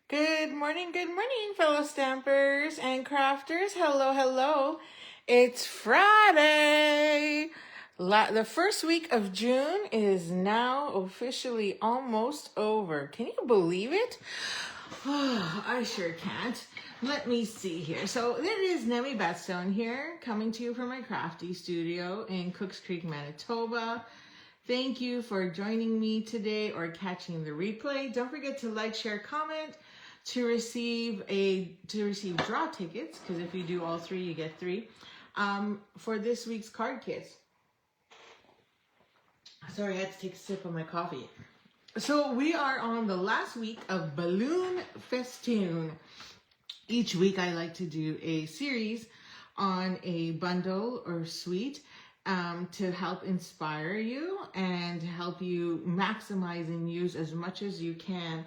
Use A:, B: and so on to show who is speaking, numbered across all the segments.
A: Good morning, fellow stampers and crafters. Hello, hello. It's Friday. The first week of June is now officially almost over. Can you believe it? Oh, I sure can't. Let me see here. So there is Nemi Batstone here, coming to you from my crafty studio in Cooks Creek, Manitoba. Thank you for joining me today or catching the replay. Don't forget to like, share, comment to receive draw tickets, because if you do all three, you get three, for this week's card kits. Sorry, I had to take a sip of my coffee. So we are on the last week of Balloon Festoon. Each week I like to do a series on a bundle or suite to help inspire you and help you maximize and use as much as you can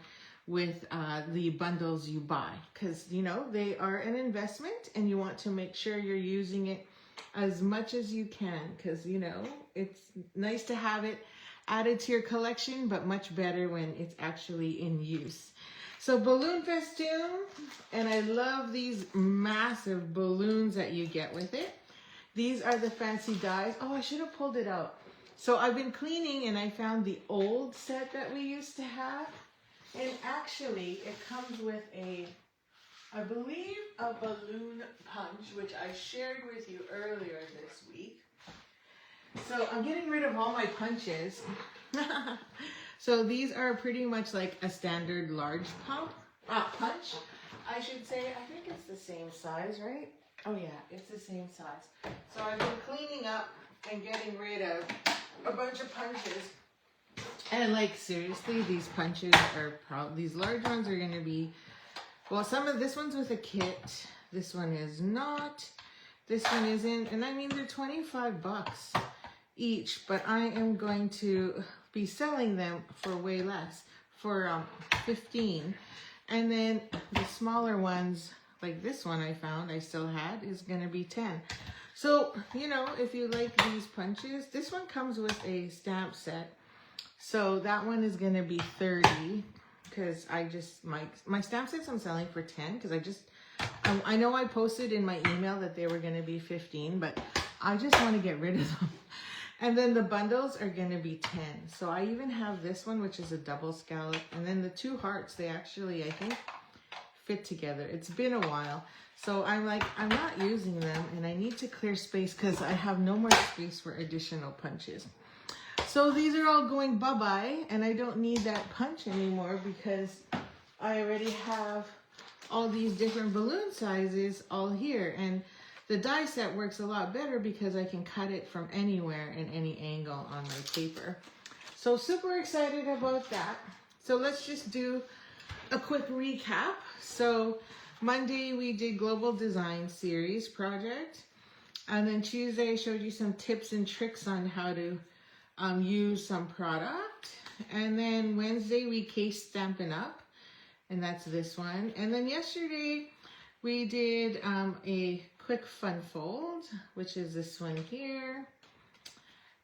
A: with the bundles you buy, because you know they are an investment and you want to make sure you're using it as much as you can, because you know it's nice to have it added to your collection, but much better when it's actually in use. So Balloon Festoon, and I love these massive balloons that you get with it. These are the fancy dies. Oh, I should have pulled it out. So I've been cleaning and I found the old set that we used to have. And actually, it comes with I believe, a balloon punch, which I shared with you earlier this week. So I'm getting rid of all my punches. So these are pretty much like a standard large punch, I should say. I think it's the same size, right? Oh yeah, it's the same size. So I've been cleaning up and getting rid of a bunch of punches. And like seriously, these punches are these large ones are gonna be, well, this one's with a kit. This one is not. This one isn't. And I mean, they're 25 bucks each, but I am going to be selling them for way less, for 15. And then the smaller ones, like this one I found I still had, is gonna be 10. So, you know, if you like these punches, this one comes with a stamp set. So that one is going to be 30, because my stamp sets I'm selling for 10, because I know I posted in my email that they were going to be 15, but I just want to get rid of them. And then the bundles are going to be 10. So I even have this one, which is a double scallop. And then the two hearts, they actually, I think, fit together. It's been a while. So I'm like, I'm not using them and I need to clear space because I have no more space for additional punches. So these are all going bye-bye, and I don't need that punch anymore because I already have all these different balloon sizes all here. And the die set works a lot better because I can cut it from anywhere in any angle on my paper. So super excited about that. So let's just do a quick recap. So Monday we did Global Design Series project. And then Tuesday I showed you some tips and tricks on how to use some product. And then Wednesday we case Stampin' Up, and that's this one. And then yesterday we did a quick fun fold, which is this one here.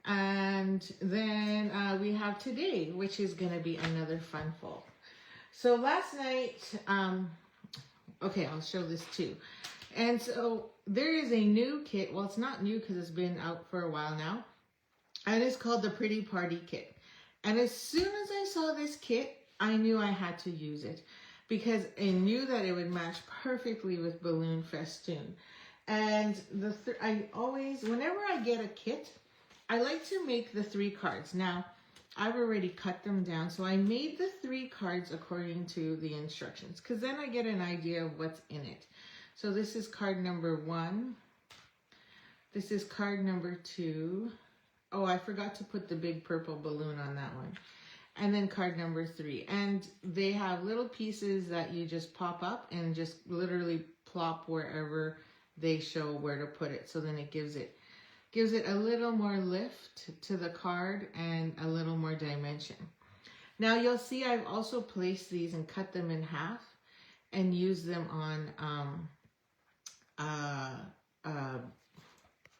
A: And then we have today, which is going to be another fun fold. So last night, okay, I'll show this too. And so there is a new kit. Well, it's not new because it's been out for a while now. And it's called the Pretty Party Kit. And as soon as I saw this kit, I knew I had to use it because I knew that it would match perfectly with Balloon Festoon. And whenever I get a kit, I like to make the 3 cards. Now, I've already cut them down, so I made the 3 cards according to the instructions, because then I get an idea of what's in it. So this is card number 1. This is card number 2. Oh, I forgot to put the big purple balloon on that one. And then card number 3. And they have little pieces that you just pop up and just literally plop wherever they show where to put it. So then it gives it a little more lift to the card and a little more dimension. Now you'll see I've also placed these and cut them in half and used them on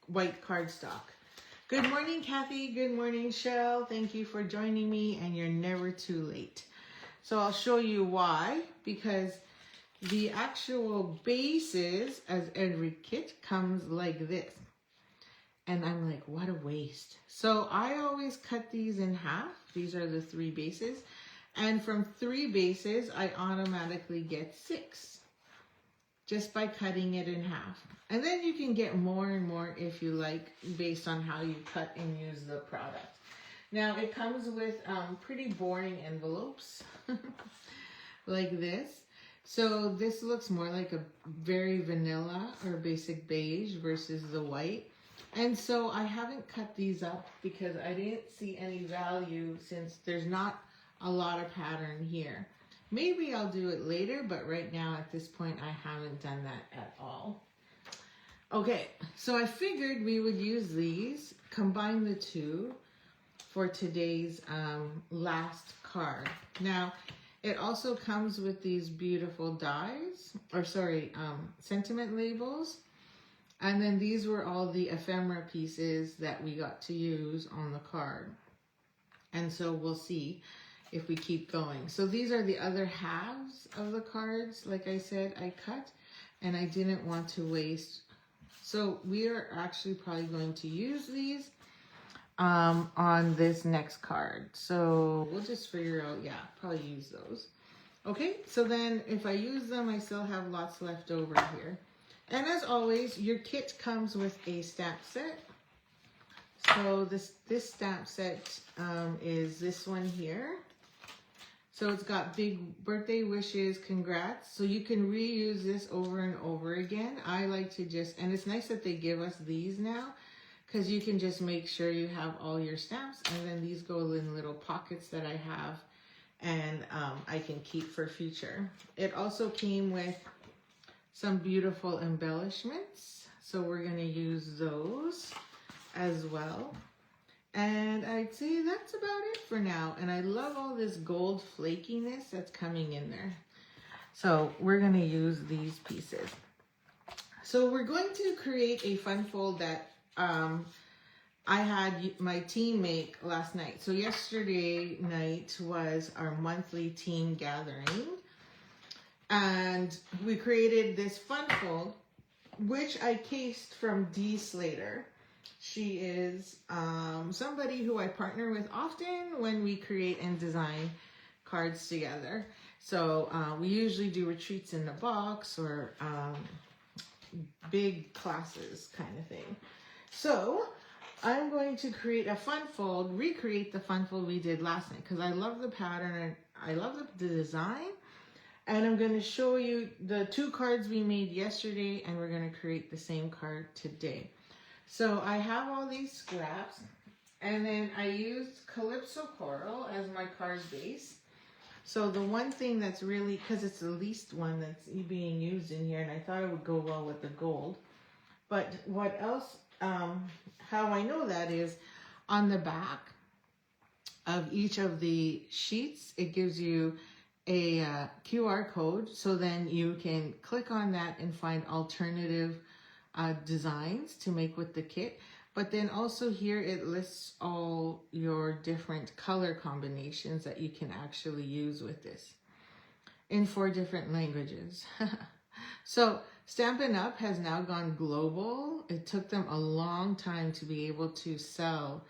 A: white cardstock. Good morning, Kathy. Good morning, Shell. Thank you for joining me, and you're never too late. So I'll show you why, because the actual bases, as every kit, comes like this. And I'm like, what a waste. So I always cut these in half. These are the 3 bases. And from 3 bases, I automatically get 6. Just by cutting it in half. And then you can get more and more if you like, based on how you cut and use the product. Now it comes with pretty boring envelopes like this. So this looks more like a very vanilla or basic beige versus the white. And so I haven't cut these up because I didn't see any value since there's not a lot of pattern here. Maybe I'll do it later, but right now at this point I haven't done that at all. Okay, so I figured we would use these, combine the two for today's last card. Now, it also comes with these beautiful dies, or sorry, sentiment labels. And then these were all the ephemera pieces that we got to use on the card. And so we'll see if we keep going. So these are the other halves of the cards. Like I said, I cut and I didn't want to waste. So we are actually probably going to use these on this next card. So we'll just figure out, yeah, probably use those. Okay, so then if I use them, I still have lots left over here. And as always, your kit comes with a stamp set. So this stamp set is this one here. So it's got big birthday wishes, congrats. So you can reuse this over and over again. I like to just, and it's nice that they give us these now, because you can just make sure you have all your stamps, and then these go in little pockets that I have, and I can keep for future. It also came with some beautiful embellishments, so we're gonna use those as well. And I'd say that's about it for now. And I love all this gold flakiness that's coming in there. So we're going to use these pieces. So we're going to create a fun fold that I had my team make last night. So yesterday night was our monthly team gathering. And we created this fun fold, which I cased from Dee Slater. She is somebody who I partner with often when we create and design cards together. So we usually do retreats in the box or big classes kind of thing. So I'm going to create a fun fold, recreate the fun fold we did last night, because I love the pattern and I love the design. And I'm going to show you the 2 cards we made yesterday, and we're going to create the same card today. So I have all these scraps, and then I used Calypso Coral as my card base. So the one thing that's really, because it's the least one that's being used in here, and I thought it would go well with the gold. But what else, how I know that is on the back of each of the sheets, it gives you a QR code. So then you can click on that and find alternative designs to make with the kit. But then also here it lists all your different color combinations that you can actually use with this in 4 different languages. So Stampin' Up! Has now gone global. It took them a long time to be able to sell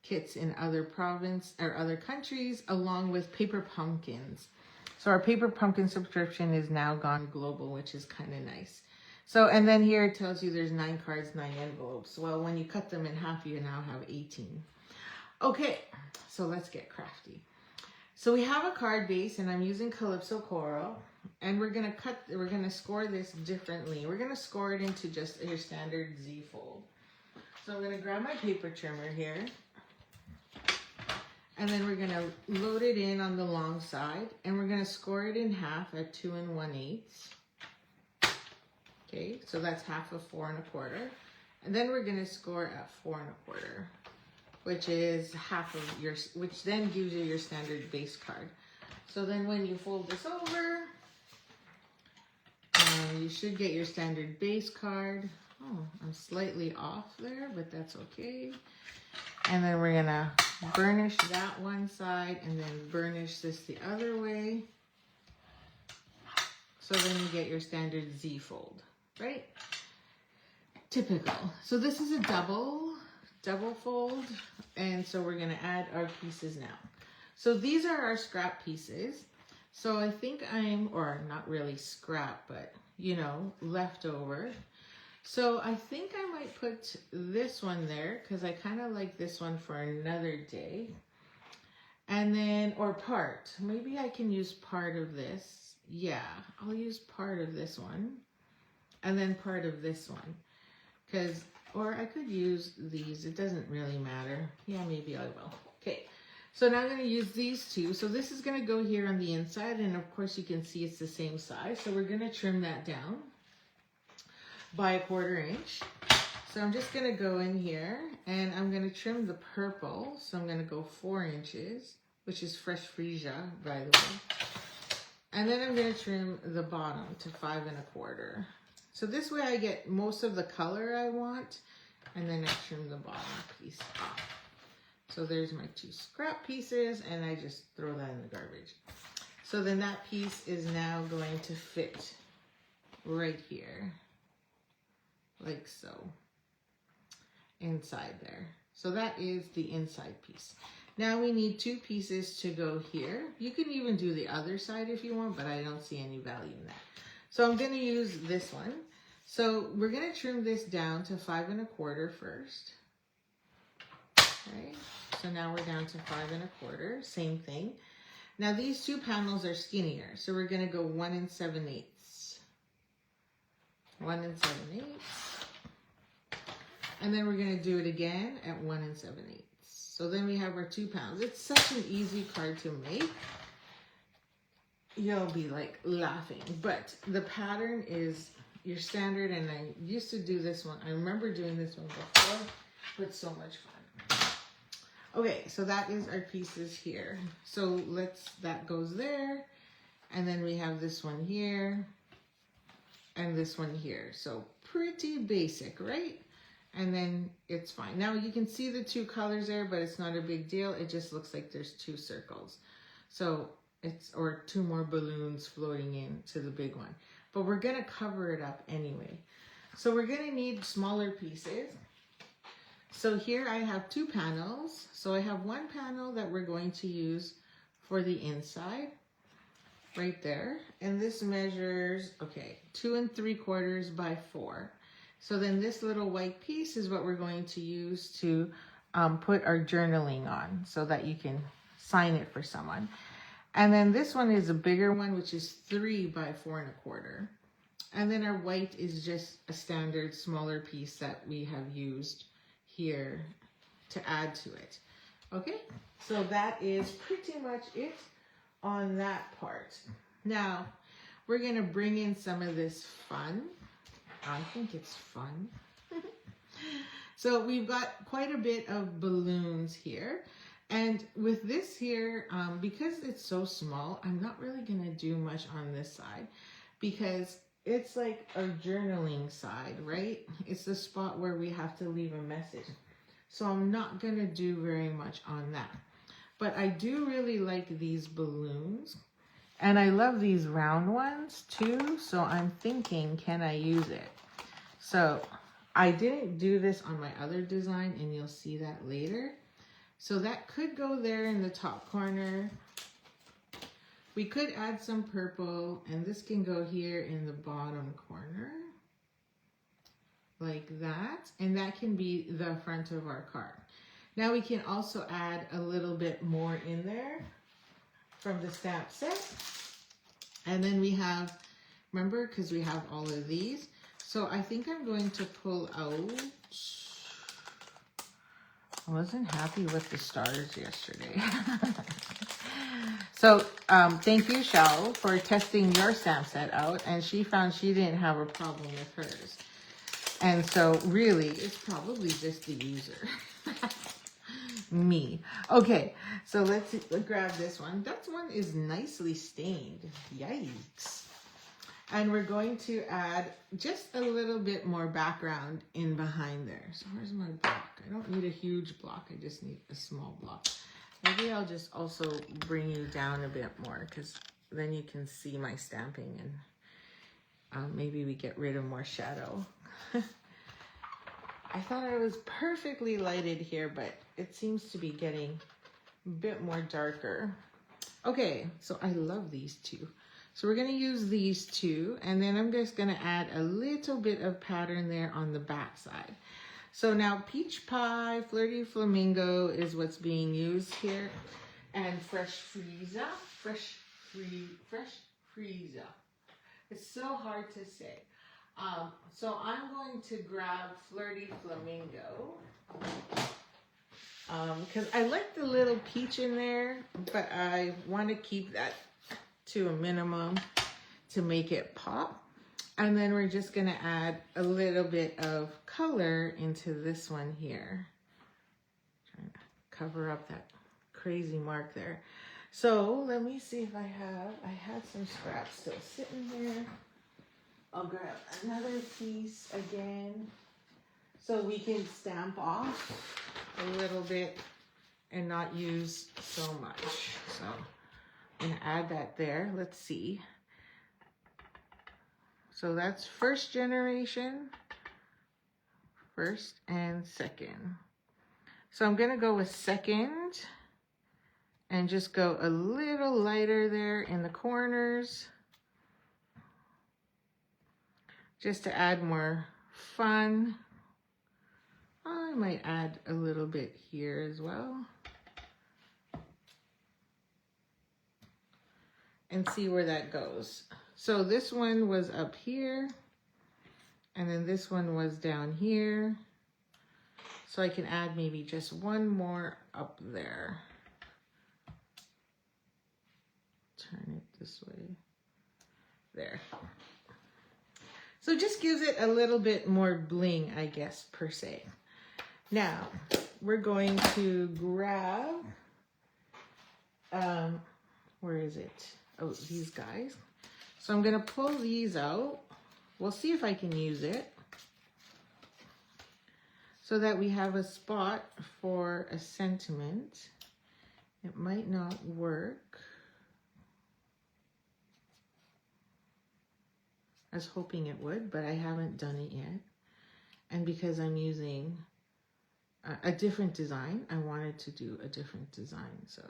A: kits in other provinces or other countries, along with Paper Pumpkins. So our Paper Pumpkin subscription is now gone global, which is kind of nice. So, and then here it tells you there's 9 cards, 9 envelopes. Well, when you cut them in half, you now have 18. Okay, so let's get crafty. So we have a card base, and I'm using Calypso Coral, and we're gonna score this differently. We're gonna score it into just your standard Z fold. So I'm gonna grab my paper trimmer here, and then we're gonna load it in on the long side, and we're gonna score it in half at 2 1/8. Okay, so that's half of 4 1/4. And then we're gonna score at 4 1/4, which is half of your, which then gives you your standard base card. So then when you fold this over, you should get your standard base card. Oh, I'm slightly off there, but that's okay. And then we're gonna burnish that one side and then burnish this the other way. So then you get your standard Z fold, right? Typical. So this is a double fold. And so we're gonna add our pieces now. So these are our scrap pieces. So I think or not really scrap, but you know, leftover. So I think I might put this one there because I kind of like this one for another day. And then, or part, maybe I can use part of this. Yeah, I'll use part of this one and then part of this one because, or I could use these. It doesn't really matter. Yeah, maybe I will. Okay. So now I'm going to use these two. So this is going to go here on the inside. And of course you can see it's the same size. So we're going to trim that down by 1/4 inch. So I'm just going to go in here and I'm going to trim the purple. So I'm going to go 4 inches, which is fresh freesia, by the way. And then I'm going to trim the bottom to 5 1/4. So this way I get most of the color I want. And then I trim the bottom piece off. So there's my 2 scrap pieces and I just throw that in the garbage. So then that piece is now going to fit right here, like so, inside there. So that is the inside piece. Now we need 2 pieces to go here. You can even do the other side if you want, but I don't see any value in that. So I'm going to use this one. So we're going to trim this down to 5 1/4 first. Okay. So now we're down to 5 1/4, same thing. Now these 2 panels are skinnier, so we're going to go 1 7/8. 1 7/8. And then we're going to do it again at 1 7/8. So then we have our 2 panels. It's such an easy card to make. You'll be like laughing, but the pattern is your standard, and I used to do this one. I remember doing this one before, but so much fun. Okay, so that is our pieces here. So that goes there. And then we have this one here and this one here. So pretty basic, right? And then it's fine. Now you can see the 2 colors there, but it's not a big deal. It just looks like there's 2 circles. So or 2 more balloons floating into the big one. But we're gonna cover it up anyway. So we're gonna need smaller pieces. So here I have 2 panels. So I have 1 panel that we're going to use for the inside, right there. And this measures, okay, 2 3/4 by 4. So then this little white piece is what we're going to use to put our journaling on so that you can sign it for someone. And then this one is a bigger one, which is 3 by 4 1/4. And then our white is just a standard smaller piece that we have used here to add to it. Okay, so that is pretty much it on that part. Now we're gonna bring in some of this fun. I think it's fun. So we've got quite a bit of balloons here, and with this here, because it's so small, I'm not really gonna do much on this side because it's like our journaling side, right? It's the spot where we have to leave a message. So I'm not going to do very much on that. But I do really like these balloons. And I love these round ones too. So I'm thinking, can I use it? So I didn't do this on my other design, and you'll see that later. So that could go there in the top corner. We could add some purple, and this can go here in the bottom corner, like that, and that can be the front of our card. Now we can also add a little bit more in there from the stamp set, and then we have, remember, because we have all of these, so I think I'm going to pull out, I wasn't happy with the stars yesterday. So thank you, Shao, for testing your stamp set out, and she found she didn't have a problem with hers. And so really, it's probably just the user. Me. Okay, so let's grab this one. That one is nicely stained. Yikes. And we're going to add just a little bit more background in behind there. So where's my block? I don't need a huge block. I just need a small block. Maybe I'll just also bring you down a bit more because then you can see my stamping, and maybe we get rid of more shadow. I thought I was perfectly lighted here, but it seems to be getting a bit more darker. Okay, so I love these two. So we're gonna use these two, and then I'm just gonna add a little bit of pattern there on the back side. So now Peach Pie, Flirty Flamingo is what's being used here, and Fresh Freesia, Fresh Freesia. It's so hard to say. So I'm going to grab Flirty Flamingo, because I like the little peach in there, but I want to keep that to a minimum to make it pop. And then we're just going to add a little bit of color into this one here. Trying to cover up that crazy mark there. So let me see if I had some scraps still sitting here. I'll grab another piece again so we can stamp off a little bit and not use so much. So I'm gonna add that there. Let's see. So that's first generation, first and second. So I'm gonna go with second and just go a little lighter there in the corners, just to add more fun. I might add a little bit here as well. And see where that goes. So this one was up here, and then this one was down here. So I can add maybe just one more up there. Turn it this way. There. So it just gives it a little bit more bling, I guess, per se. Now, we're going to grab, where is it? Oh, these guys. So I'm gonna pull these out. We'll see if I can use it, so that we have a spot for a sentiment. It might not work. I was hoping it would, but I haven't done it yet. And because I'm using a different design, I wanted to do a different design. So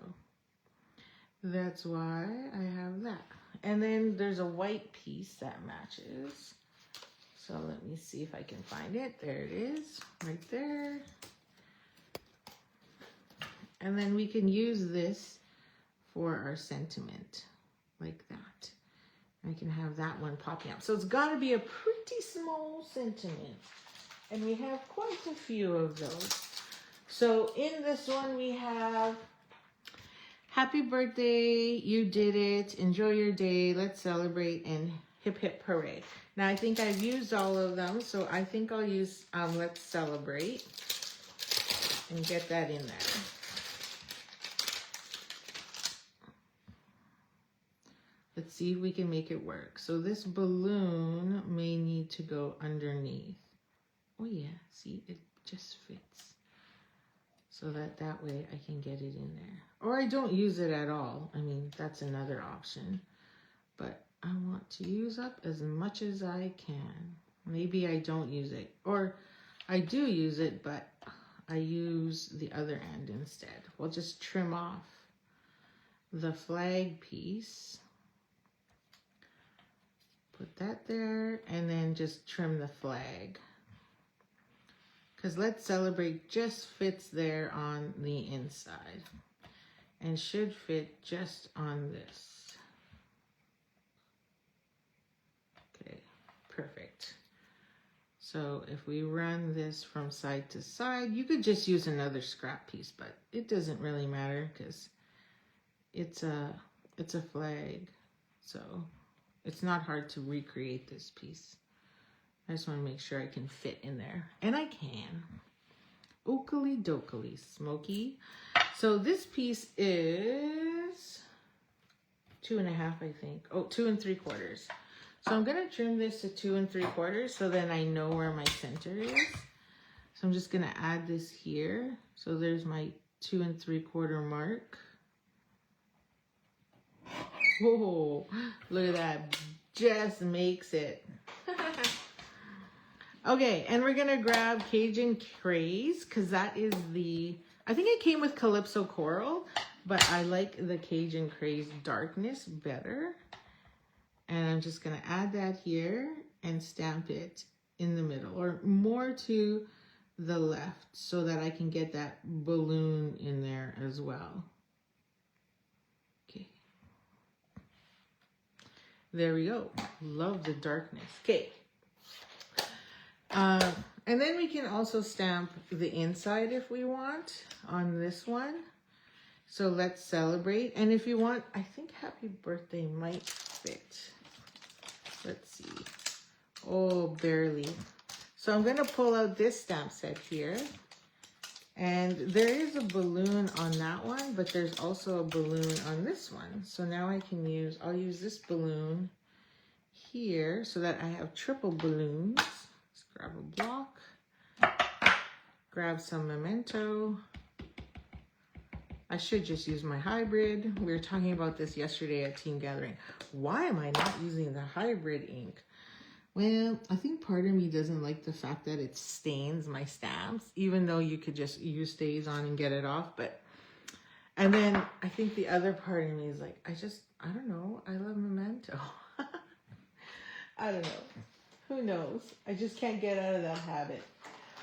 A: that's why I have that. And then there's a white piece that matches. So let me see if I can find it. There it is, right there. And then we can use this for our sentiment, like that. I can have that one popping up. So it's got to be a pretty small sentiment. And we have quite a few of those. So in this one we have, happy birthday, you did it, enjoy your day, let's celebrate, and hip hip hooray. Now I think I've used all of them, so I think I'll use let's celebrate and get that in there. Let's see if we can make it work. So this balloon may need to go underneath. Oh yeah, see, it just fits. So that way I can get it in there. Or I don't use it at all. I mean, that's another option. But I want to use up as much as I can. Maybe I don't use it. Or I do use it, but I use the other end instead. We'll just trim off the flag piece. Put that there, and then just trim the flag. Because let's celebrate just fits there on the inside. And should fit just on this. Okay, perfect. So if we run this from side to side, you could just use another scrap piece, but it doesn't really matter because it's a flag. So it's not hard to recreate this piece. I just want to make sure I can fit in there. And I can. Oakley dokley, Smoky. So this piece is 2.5, I think. Oh, 2 3/4. So I'm going to trim this to 2 3/4 so then I know where my center is. So I'm just going to add this here. So there's my 2 3/4 mark. Whoa, look at that. Just makes it. Okay, and we're going to grab Cajun Craze because that is the... I think it came with Calypso Coral, but I like the Cajun Craze darkness better. And I'm just going to add that here and stamp it in the middle or more to the left so that I can get that balloon in there as well. Okay. There we go. Love the darkness. Okay. And then we can also stamp the inside if we want on this one. So let's celebrate. And if you want, I think happy birthday might fit. Let's see. Oh, barely. So I'm going to pull out this stamp set here. And there is a balloon on that one, but there's also a balloon on this one. So now I'll use this balloon here so that I have triple balloons. Let's grab a block. Grab some Memento. I should just use my hybrid. We were talking about this yesterday at Team Gathering. Why am I not using the hybrid ink? Well, I think part of me doesn't like the fact that it stains my stamps, even though you could just use StazOn and get it off. And then I think the other part of me is like, I don't know. I love Memento. I don't know. Who knows? I just can't get out of that habit.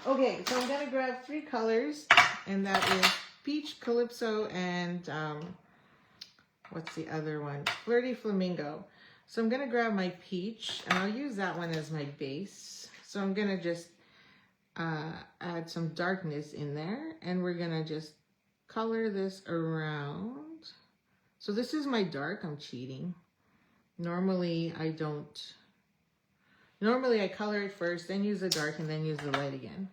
A: Okay, so I'm going to grab 3 colors, and that is Peach, Calypso, and what's the other one? Flirty Flamingo. So I'm going to grab my peach, and I'll use that one as my base. So I'm going to just add some darkness in there, and we're going to just color this around. So this is my dark. I'm cheating. Normally, I don't. Normally, I color it first, then use the dark, and then use the light again.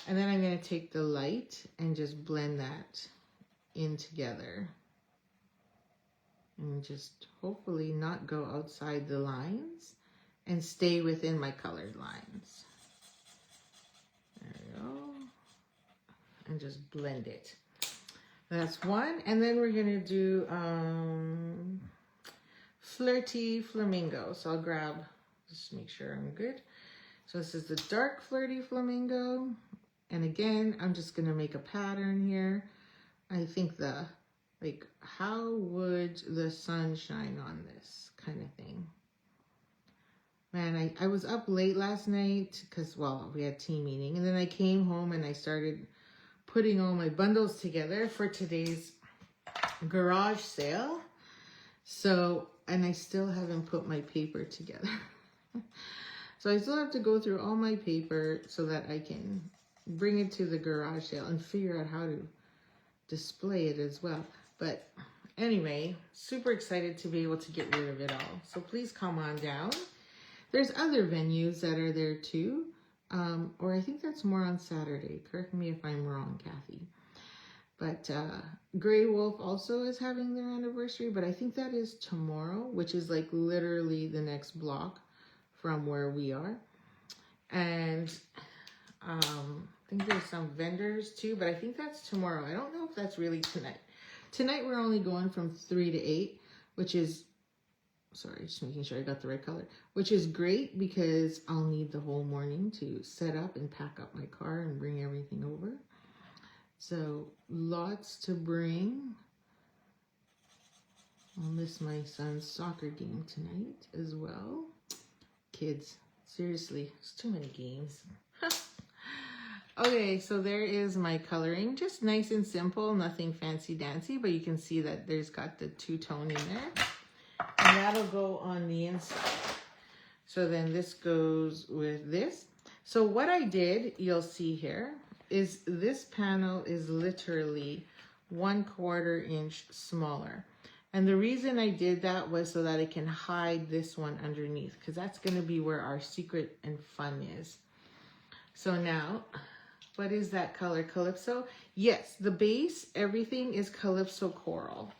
A: And then I'm going to take the light and just blend that in together. And just hopefully not go outside the lines and stay within my colored lines. There we go. And just blend it. That's one. And then we're going to do Flirty Flamingo. So I'll grab, just make sure I'm good. So this is the dark Flirty Flamingo. And again, I'm just going to make a pattern here. I think like, how would the sun shine on this kind of thing? Man, I was up late last night because, well, we had team meeting. And then I came home and I started putting all my bundles together for today's garage sale. So, and I still haven't put my paper together. So I still have to go through all my paper so that I can bring it to the garage sale and figure out how to display it as well. But anyway, super excited to be able to get rid of it all. So please come on down. There's other venues that are there too. Or I think that's more on Saturday. Correct me if I'm wrong, Kathy. But Grey Wolf also is having their anniversary, but I think that is tomorrow, which is like literally the next block from where we are. And I think there's some vendors too, but I think that's tomorrow. I don't know if that's really tonight. Tonight we're only going from 3 to 8, which is, sorry, just making sure I got the right color, which is great because I'll need the whole morning to set up and pack up my car and bring everything over. So lots to bring. I'll miss my son's soccer game tonight as well. Kids, seriously, it's too many games. Okay, so there is my coloring. Just nice and simple, nothing fancy dancy, but you can see that there's got the two-tone in there. And that'll go on the inside. So then this goes with this. So what I did, you'll see here, is this panel is literally 1/4 inch smaller. And the reason I did that was so that I can hide this one underneath, because that's going to be where our secret and fun is. So now, what is that color? Calypso? Yes, the base, everything is Calypso Coral.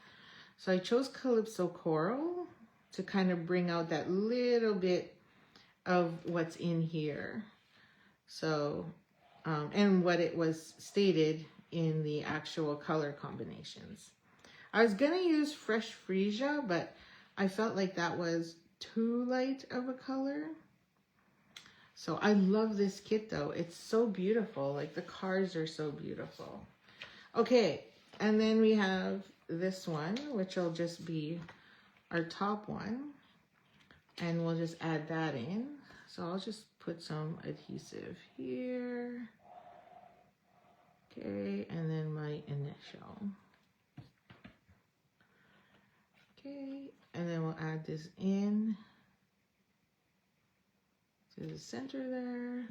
A: So I chose Calypso Coral. to kind of bring out that little bit of what's in here. So, and what it was stated in the actual color combinations. I was gonna use Fresh Freesia, but I felt like that was too light of a color. So I love this kit though. It's so beautiful. Like the cards are so beautiful. Okay, and then we have this one, which will just be our top one. And we'll just add that in. So I'll just put some adhesive here. Okay, and then my initial. Okay, and then we'll add this in to the center there.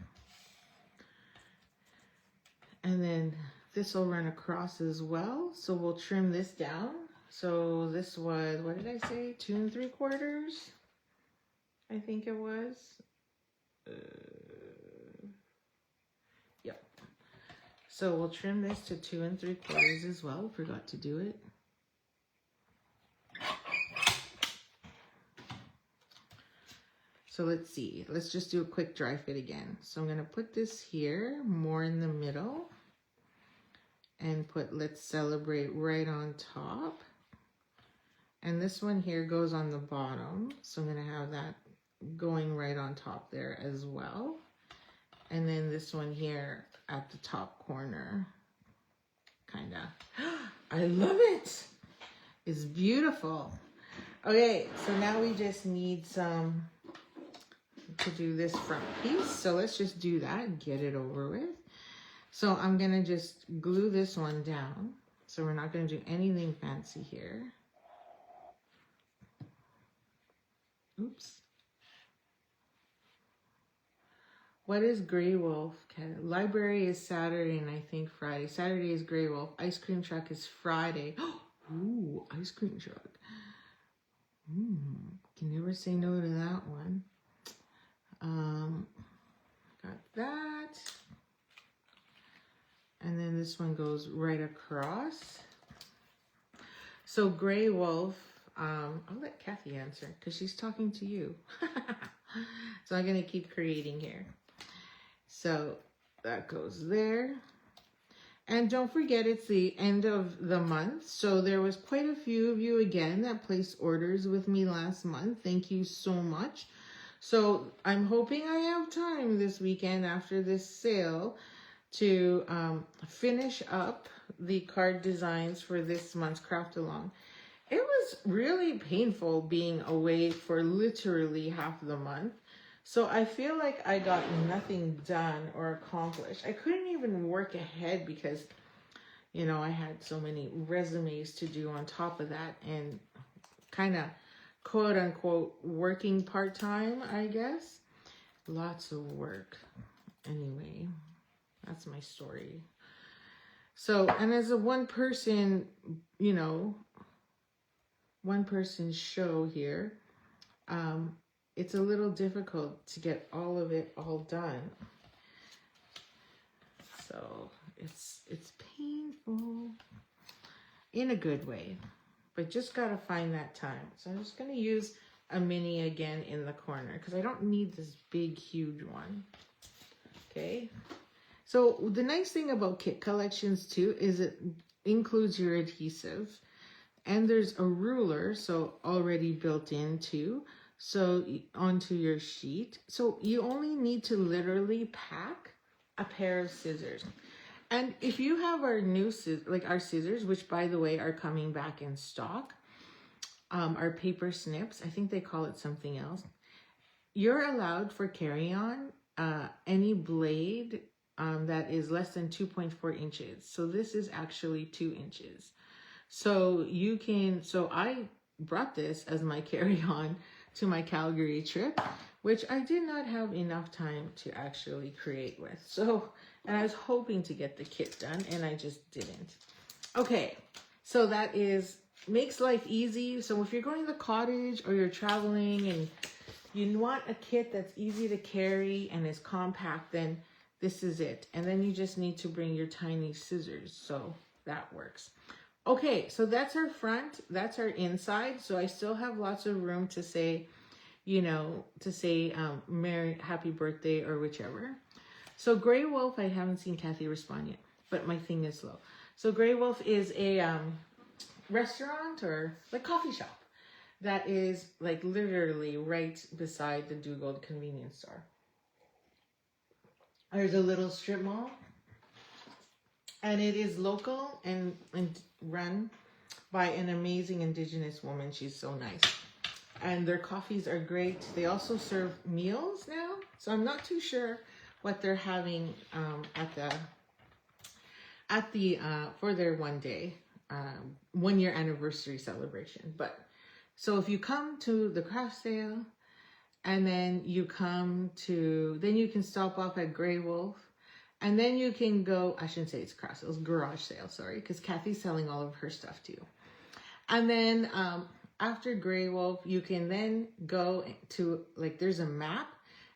A: And then this will run across as well. So we'll trim this down. So this was, what did I say? 2 3/4? I think it was. Yep. So we'll trim this to 2 3/4 as well. Forgot to do it. So let's see. Let's just do a quick dry fit again. So I'm going to put this here more in the middle and put Let's Celebrate right on top. And this one here goes on the bottom. So I'm going to have that going right on top there as well. And then this one here at the top corner. Kind of. I love it. It's beautiful. Okay, so now we just need some to do this front piece. So let's just do that and get it over with. So I'm going to just glue this one down. So we're not going to do anything fancy here. Oops. What is Grey Wolf? Library is Saturday and I think Friday. Saturday is Grey Wolf. Ice cream truck is Friday. Ooh, ice cream truck. Can never say no to that one. Got that. And then this one goes right across. So Grey Wolf, I'll let Kathy answer because she's talking to you. So I'm going to keep creating here. So that goes there. And don't forget, it's the end of the month. So there was quite a few of you again that placed orders with me last month. Thank you so much. So I'm hoping I have time this weekend after this sale to finish up the card designs for this month's craft along. It was really painful being away for literally half the month. So I feel like I got nothing done or accomplished. I couldn't even work ahead because, you know, I had so many resumes to do on top of that and kind of quote unquote working part-time, I guess. Lots of work. Anyway, that's my story. So, and as a one person, you know, one person show here, it's a little difficult to get all of it all done. So it's painful in a good way, but just got to find that time. So I'm just going to use a mini again in the corner because I don't need this big, huge one. Okay. So the nice thing about kit collections too is it includes your adhesive and there's a ruler, so already built in too. So onto your sheet. So you only need to literally pack a pair of scissors. And if you have our new scissors, like our scissors, which by the way are coming back in stock, our paper snips, I think they call it something else. You're allowed for carry-on any blade that is less than 2.4 inches. So this is actually 2 inches. So you can, so I brought this as my carry-on to my Calgary trip, which I did not have enough time to actually create with. So, and I was hoping to get the kit done and I just didn't. Okay, so that makes life easy. So if you're going to the cottage or you're traveling and you want a kit that's easy to carry and is compact, then this is it. And then you just need to bring your tiny scissors. So that works. Okay, so that's our front, that's our inside. So I still have lots of room to say, you know, to say Merry, happy birthday or whichever. So Grey Wolf, I haven't seen Kathy respond yet, but my thing is slow. So Grey Wolf is a restaurant or like coffee shop that is like literally right beside the Dugald convenience store. There's a little strip mall, and it is local and run by an amazing Indigenous woman. She's so nice. And their coffees are great. They also serve meals now. So I'm not too sure what they're having at the for their 1 year anniversary celebration. But so if you come to the craft sale and then you then you can stop off at Grey Wolf. And then you can go, I shouldn't say it's craft sales, garage sale, sorry, because Kathy's selling all of her stuff too. And then after Grey Wolf, you can then go to, like, there's a map,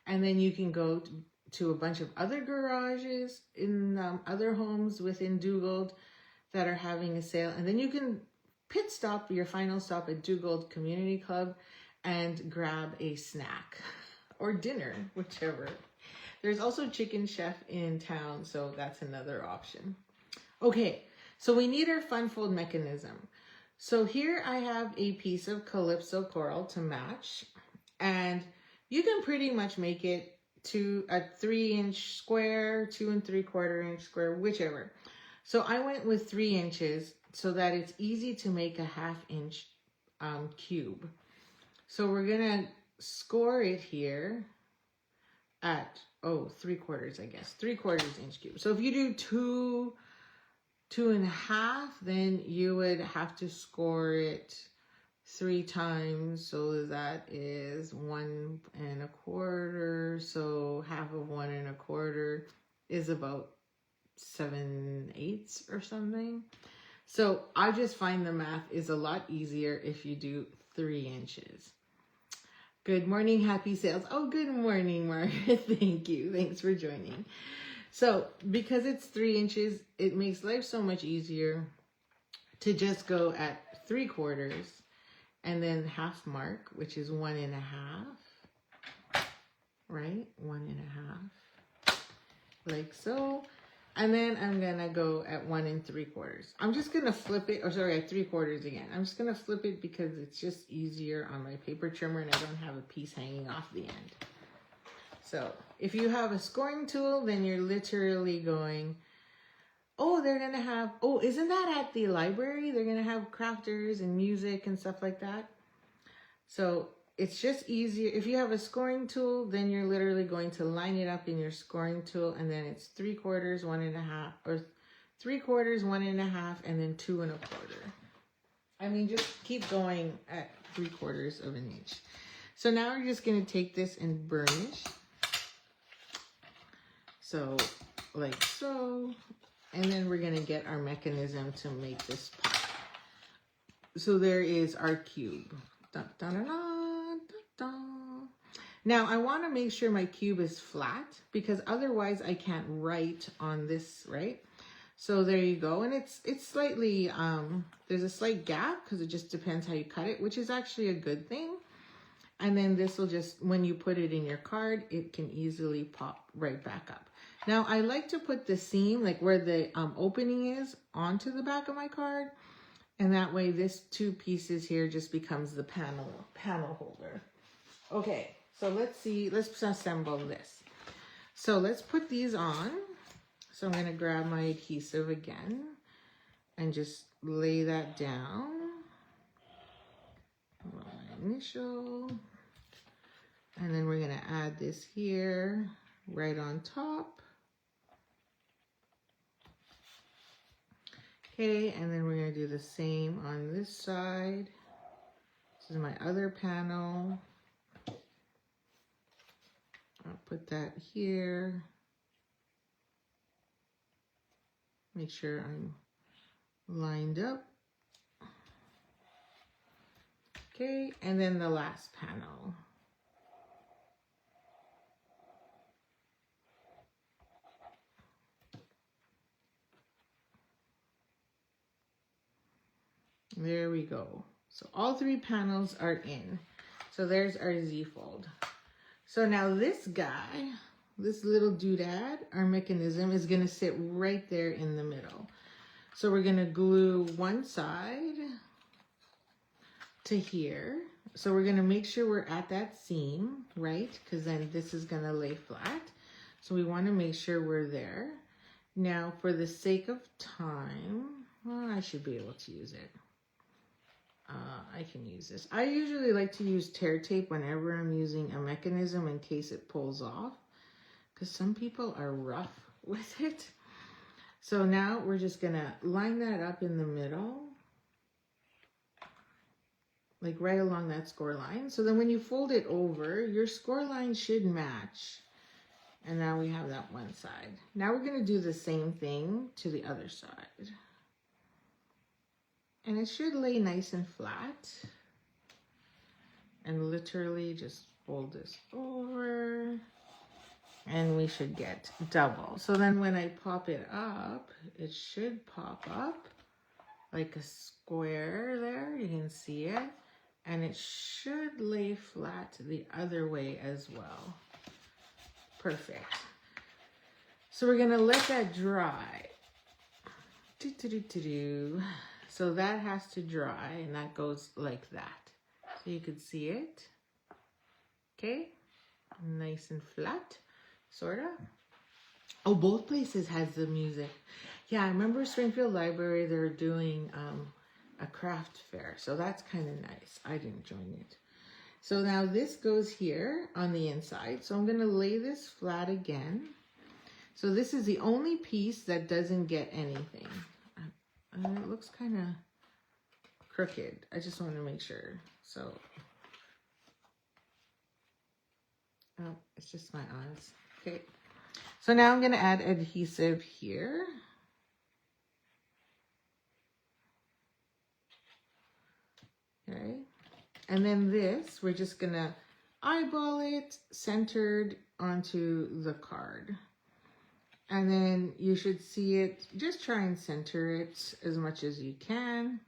A: and then you can go to a bunch of other garages in other homes within Dugald that are having a sale. And then you can pit stop, your final stop at Dugald Community Club, and grab a snack or dinner, whichever. There's also Chicken Chef in town, so that's another option. Okay, so we need our fun fold mechanism. So here I have a piece of Calypso coral to match, and you can pretty much make it to a 3-inch square, 2 3/4 inch square, whichever. So I went with 3 inches so that it's easy to make a 1/2 inch cube. So we're gonna score it here at 3/4, I guess, 3/4 inch cube. So if you do 2.5, then you would have to score it 3 times. So that is 1 1/4. So 1/2 of 1 1/4 is about 7/8 or something. So I just find the math is a lot easier if you do 3 inches. Good morning, happy sales. Oh, good morning, Margaret. Thank you. Thanks for joining. So because it's 3 inches, it makes life so much easier to just go at 3/4 and then 1/2 mark, which is 1 1/2, right? 1 1/2, like so. And then I'm gonna go at 1 3/4. I'm just gonna flip it, or sorry, at 3/4 again. I'm just gonna flip it because it's just easier on my paper trimmer and I don't have a piece hanging off the end. So if you have a scoring tool, then you're literally going, oh, they're gonna have, oh, isn't that at the library? They're gonna have crafters and music and stuff like that. So it's just easier. If you have a scoring tool, then you're literally going to line it up in your scoring tool, and then it's 3/4, 1 1/2, or 3/4, 1 1/2, and then 2 1/4. I mean, just keep going at 3/4 of an inch. So now we're just going to take this and burnish. So like so, and then we're going to get our mechanism to make this pop. So there is our cube. Dun, dun, dun, dun, dun, dun. Now I want to make sure my cube is flat because otherwise I can't write on this, right? So there you go. And it's slightly, there's a slight gap because it just depends how you cut it, which is actually a good thing. And then this will just, when you put it in your card, it can easily pop right back up. Now I like to put the seam, like where the opening is, onto the back of my card. And that way this 2 pieces here just becomes the panel holder. Okay, so let's assemble this. So let's put these on. So I'm going to grab my adhesive again and just lay that down. My initial. And then we're going to add this here right on top. Okay, and then we're going to do the same on this side. This is my other panel. I'll put that here. Make sure I'm lined up. Okay, and then the last panel. There we go. So all 3 panels are in. So there's our Z-fold. So now this guy, this little doodad, our mechanism, is going to sit right there in the middle. So we're going to glue one side to here. So we're going to make sure we're at that seam, right? Because then this is going to lay flat. So we want to make sure we're there. Now, for the sake of time, well, I should be able to use it. I can use this. I usually like to use tear tape whenever I'm using a mechanism in case it pulls off, because some people are rough with it. So now we're just gonna line that up in the middle, like right along that score line. So then when you fold it over, your score line should match. And now we have that one side. Now we're gonna do the same thing to the other side. And it should lay nice and flat. And literally just fold this over. And we should get double. So then when I pop it up, it should pop up like a square there. You can see it. And it should lay flat the other way as well. Perfect. So we're gonna let that dry. So that has to dry, and that goes like that. So you can see it. Okay, nice and flat, sort of. Oh, both places has the music. Yeah, I remember Springfield Library, they're doing a craft fair. So that's kind of nice. I didn't join it. So now this goes here on the inside. So I'm going to lay this flat again. So this is the only piece that doesn't get anything. It looks kind of crooked. I just want to make sure. So, oh, it's just my eyes. Okay. So now I'm going to add adhesive here. Okay. And then this, we're just going to eyeball it centered onto the card. And then you should see it, just try and center it as much as you can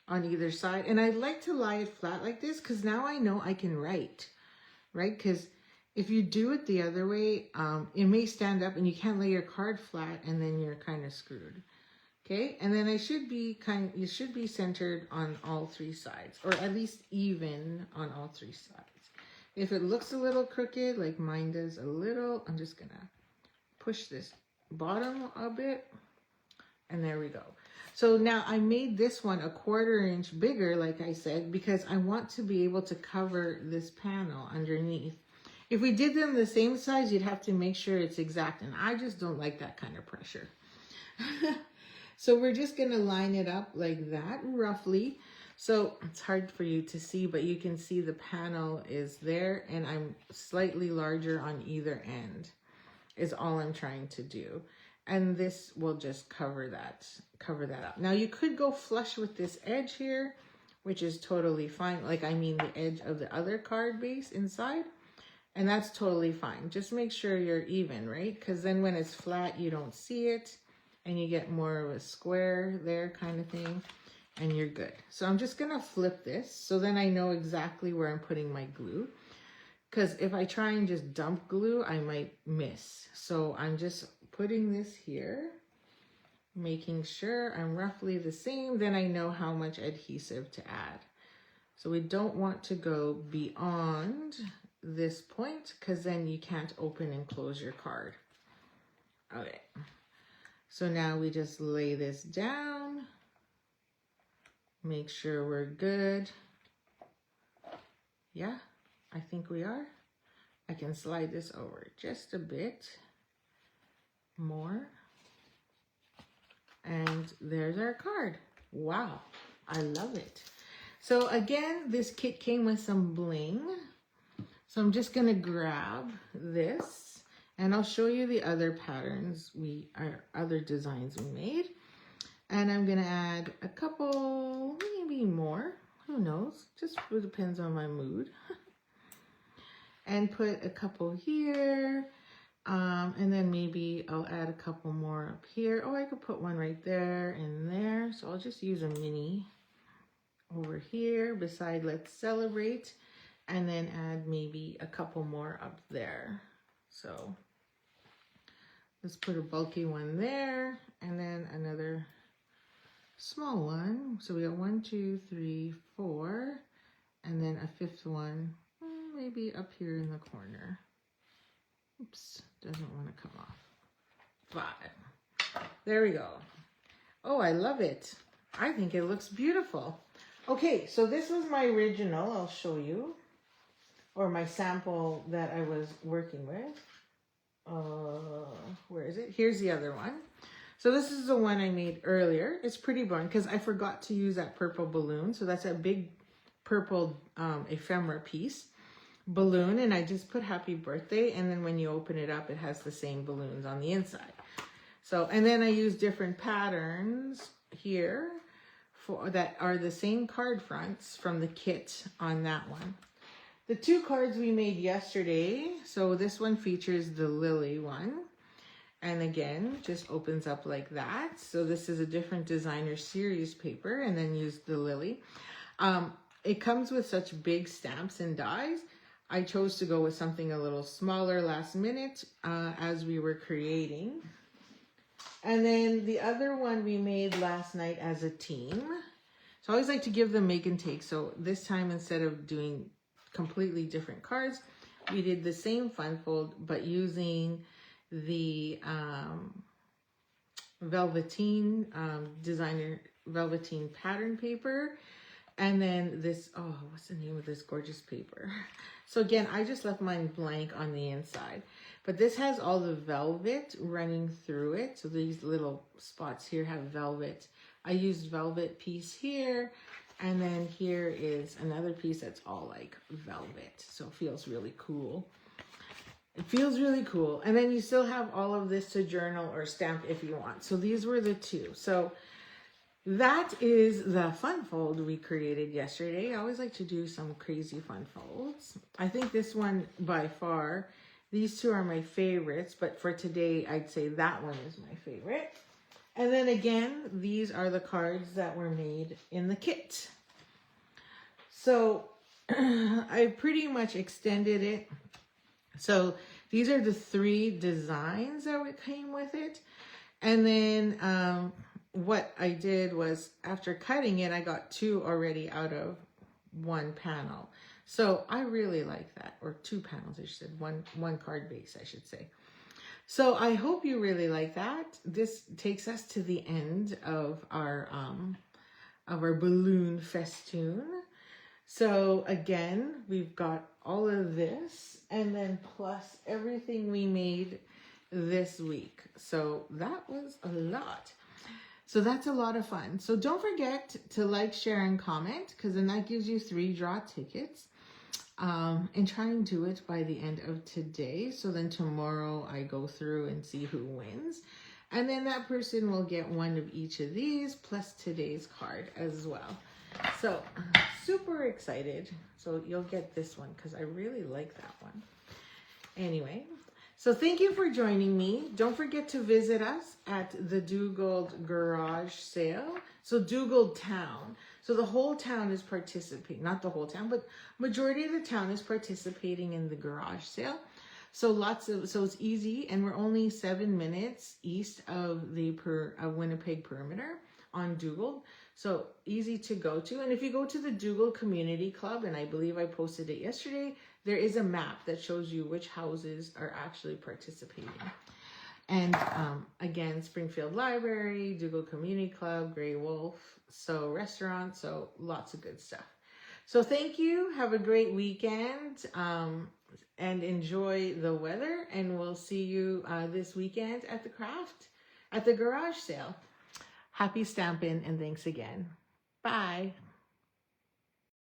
A: on either side. And I like to lie it flat like this because now I know I can write, right? Because if you do it the other way, it may stand up and you can't lay your card flat and then you're kind of screwed. Okay, and then you should be centered on all 3 sides, or at least even on all 3 sides. If it looks a little crooked, like mine does a little, I'm just gonna push this bottom a bit, and there we go. So now I made this one 1/4 inch bigger, like I said, because I want to be able to cover this panel underneath. If we did them the same size, you'd have to make sure it's exact, and I just don't like that kind of pressure. So we're just gonna line it up like that, roughly. So it's hard for you to see, but you can see the panel is there, and I'm slightly larger on either end, is all I'm trying to do. And this will just cover that up. Now you could go flush with this edge here, which is totally fine. Like, I mean the edge of the other card base inside, and that's totally fine. Just make sure you're even, right? Because then when it's flat, you don't see it, and you get more of a square there kind of thing, and you're good. So I'm just gonna flip this, so then I know exactly where I'm putting my glue. Because if I try and just dump glue, I might miss. So I'm just putting this here, making sure I'm roughly the same. Then I know how much adhesive to add. So we don't want to go beyond this point, because then you can't open and close your card. Okay. So now we just lay this down. Make sure we're good. Yeah. I think we are. I can slide this over just a bit more. And there's our card. Wow, I love it. So again, this kit came with some bling. So I'm just gonna grab this, and I'll show you the other patterns other designs we made. And I'm gonna add a couple, maybe more, who knows? Just depends on my mood. And put a couple here, and then maybe I'll add a couple more up here. Oh, I could put one right there and there. So I'll just use a mini. over here beside Let's Celebrate, and then add maybe a couple more up there. So let's put a bulky one there, and then another small one. So we got 1, 2, 3, 4, and then a fifth one, maybe up here in the corner. Oops, doesn't want to come off. 5. There we go. Oh, I love it. I think it looks beautiful. Okay, so this was my original. I'll show you. Or my sample that I was working with. Where is it? Here's the other one. So this is the one I made earlier. It's pretty boring because I forgot to use that purple balloon. So that's a big purple ephemera piece balloon, and I just put happy birthday, and then when you open it up, it has the same balloons on the inside. So, and then I use different patterns here for that are the same card fronts from the kit on that one. The 2 cards we made yesterday, so this one features the lily one, and again, just opens up like that. So this is a different designer series paper, and then use the lily. It comes with such big stamps and dies. I chose to go with something a little smaller last minute as we were creating. And then the other one we made last night as a team. So I always like to give them make and take. So this time, instead of doing completely different cards, we did the same fun fold, but using the velveteen designer velveteen pattern paper, and then this, oh, what's the name of this gorgeous paper? So again, I just left mine blank on the inside, but this has all the velvet running through it. So these little spots here have velvet. I used velvet piece here, and then here is another piece that's all like velvet. So it feels really cool. It feels really cool. And then you still have all of this to journal or stamp if you want. So these were the 2. So that is the fun fold we created yesterday. I always like to do some crazy fun folds. I think this one by far, these 2 are my favorites, but for today, I'd say that one is my favorite. And then again, these are the cards that were made in the kit. So I pretty much extended it. So these are the 3 designs that came with it. And then what I did was, after cutting it, I got 2 already out of 1 panel. So I really like that. Or 2 panels, I should say. One card base, I should say. So I hope you really like that. This takes us to the end of our balloon festoon. So again, we've got all of this, and then plus everything we made this week. So that was a lot. So that's a lot of fun. So don't forget to like, share, and comment, because then that gives you 3 draw tickets. And try and do it by the end of today. So then tomorrow I go through and see who wins. And then that person will get 1 of each of these plus today's card as well. So super excited. So you'll get this one because I really like that one. Anyway, so thank you for joining me. Don't forget to visit us at the Dugald Garage Sale. So Dugald Town. So the whole town is participating, not the whole town, but majority of the town is participating in the garage sale. So so it's easy, and we're only 7 minutes east of the Winnipeg perimeter on Dugald. So easy to go to. And if you go to the Dugald Community Club, and I believe I posted it yesterday, there is a map that shows you which houses are actually participating. And again, Springfield Library, Dugald Community Club, Grey Wolf, so restaurant, so lots of good stuff. So thank you. Have a great weekend and enjoy the weather. And we'll see you this weekend at the garage sale. Happy stampin', and thanks again. Bye.